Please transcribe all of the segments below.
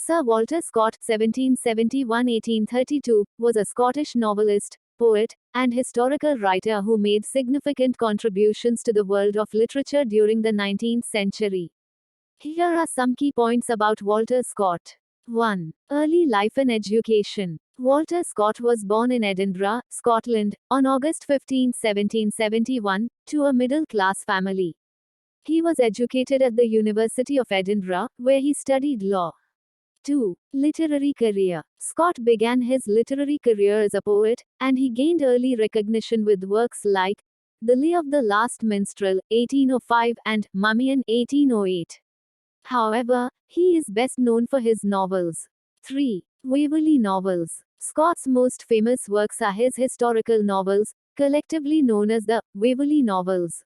Sir Walter Scott (1771–1832) was a Scottish novelist, poet, and historical writer who made significant contributions to the world of literature during the 19th century. Here are some key points about Walter Scott. 1. Early life and education. Walter Scott was born in Edinburgh, Scotland, on August 15, 1771, to a middle-class family. He was educated at the University of Edinburgh, where he studied law. 2. Literary career. Scott began his literary career as a poet, and he gained early recognition with works like The Lay of the Last Minstrel, 1805, and Mummy, 1808. However, he is best known for his novels. 3. Waverley novels. Scott's most famous works are his historical novels, collectively known as the Waverley novels.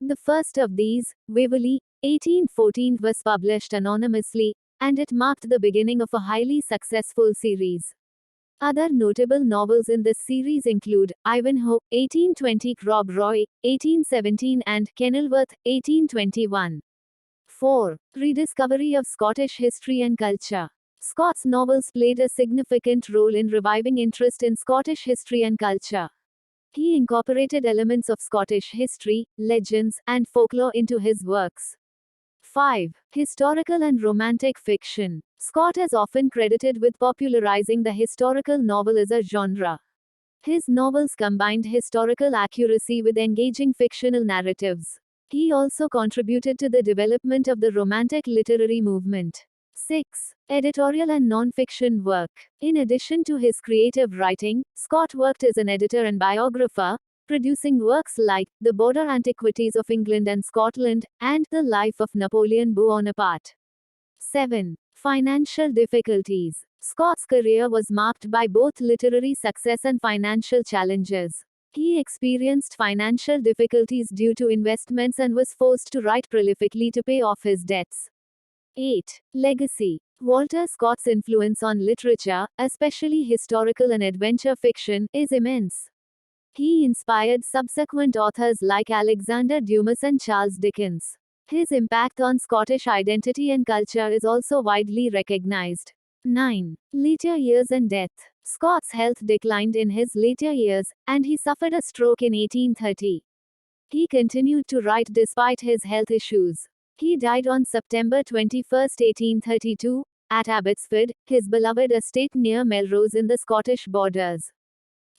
The first of these, Waverley, 1814, was published anonymously, and it marked the beginning of a highly successful series. Other notable novels in this series include Ivanhoe, 1820, Rob Roy, 1817, and Kenilworth, 1821. 4. Rediscovery of Scottish history and culture. Scott's novels played a significant role in reviving interest in Scottish history and culture. He incorporated elements of Scottish history, legends, and folklore into his works. 5. Historical and romantic fiction. Scott is often credited with popularizing the historical novel as a genre. His novels combined historical accuracy with engaging fictional narratives. He also contributed to the development of the Romantic literary movement. 6. Editorial and non-fiction work. In addition to his creative writing, Scott worked as an editor and biographer, producing works like The Border Antiquities of England and Scotland, and The Life of Napoleon Bonaparte. 7. Financial difficulties. Scott's career was marked by both literary success and financial challenges. He experienced financial difficulties due to investments and was forced to write prolifically to pay off his debts. 8. Legacy. Walter Scott's influence on literature, especially historical and adventure fiction, is immense. He inspired subsequent authors like Alexander Dumas and Charles Dickens. His impact on Scottish identity and culture is also widely recognized. 9. Later years and death. Scott's health declined in his later years, and he suffered a stroke in 1830. He continued to write despite his health issues. He died on September 21, 1832, at Abbotsford, his beloved estate near Melrose in the Scottish borders.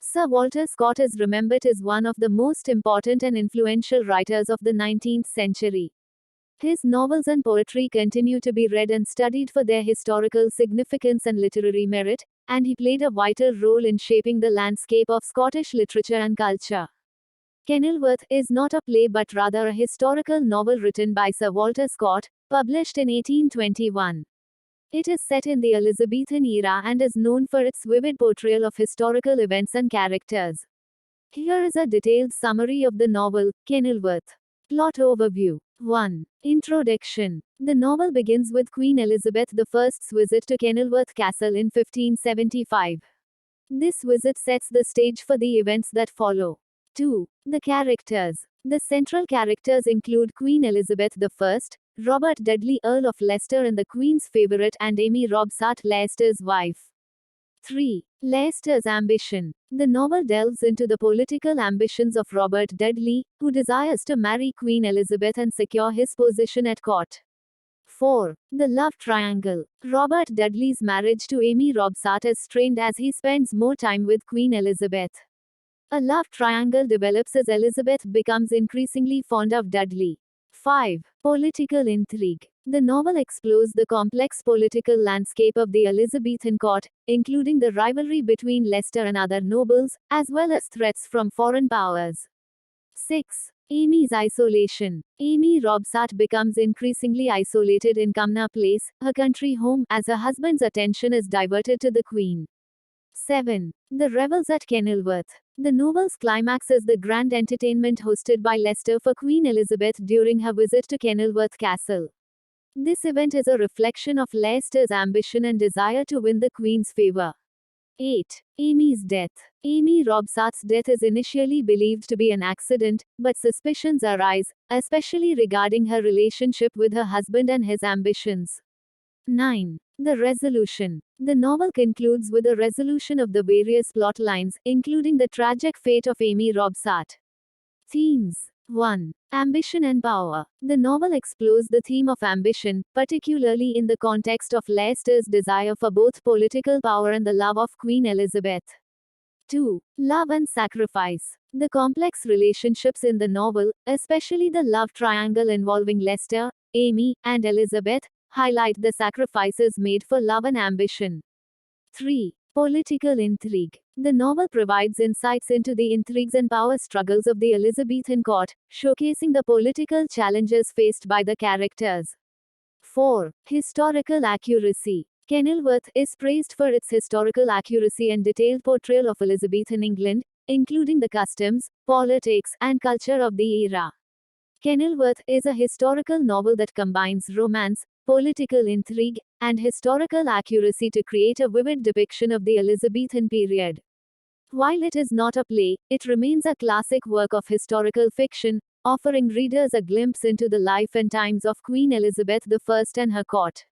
Sir Walter Scott is remembered as one of the most important and influential writers of the 19th century. His novels and poetry continue to be read and studied for their historical significance and literary merit, and he played a vital role in shaping the landscape of Scottish literature and culture. Kenilworth is not a play but rather a historical novel written by Sir Walter Scott, published in 1821. It is set in the Elizabethan era and is known for its vivid portrayal of historical events and characters. Here is a detailed summary of the novel, Kenilworth. Plot overview. 1. Introduction. The novel begins with Queen Elizabeth I's visit to Kenilworth Castle in 1575. This visit sets the stage for the events that follow. 2. The characters. The central characters include Queen Elizabeth I, Robert Dudley, Earl of Leicester and the Queen's favourite, and Amy Robsart, Leicester's wife. 3. Leicester's ambition. The novel delves into the political ambitions of Robert Dudley, who desires to marry Queen Elizabeth and secure his position at court. 4. The love triangle. Robert Dudley's marriage to Amy Robsart is strained as he spends more time with Queen Elizabeth. A love triangle develops as Elizabeth becomes increasingly fond of Dudley. 5. Political intrigue. The novel explores the complex political landscape of the Elizabethan court, including the rivalry between Leicester and other nobles, as well as threats from foreign powers. 6. Amy's isolation. Amy Robsart becomes increasingly isolated in Cumnor Place, her country home, as her husband's attention is diverted to the Queen. 7. The revels at Kenilworth. The novel's climax is the grand entertainment hosted by Leicester for Queen Elizabeth during her visit to Kenilworth Castle. This event is a reflection of Leicester's ambition and desire to win the Queen's favour. 8. Amy's death. Amy Robsart's death is initially believed to be an accident, but suspicions arise, especially regarding her relationship with her husband and his ambitions. 9. The resolution. The novel concludes with a resolution of the various plot lines, including the tragic fate of Amy Robsart. Themes. 1. Ambition and power. The novel explores the theme of ambition, particularly in the context of Leicester's desire for both political power and the love of Queen Elizabeth. 2. Love and sacrifice. The complex relationships in the novel, especially the love triangle involving Leicester, Amy, and Elizabeth, highlight the sacrifices made for love and ambition. 3. Political intrigue. The novel provides insights into the intrigues and power struggles of the Elizabethan court, showcasing the political challenges faced by the characters. 4. Historical accuracy. Kenilworth is praised for its historical accuracy and detailed portrayal of Elizabethan England, including the customs, politics, and culture of the era. Kenilworth is a historical novel that combines romance, political intrigue, and historical accuracy to create a vivid depiction of the Elizabethan period. While it is not a play, it remains a classic work of historical fiction, offering readers a glimpse into the life and times of Queen Elizabeth I and her court.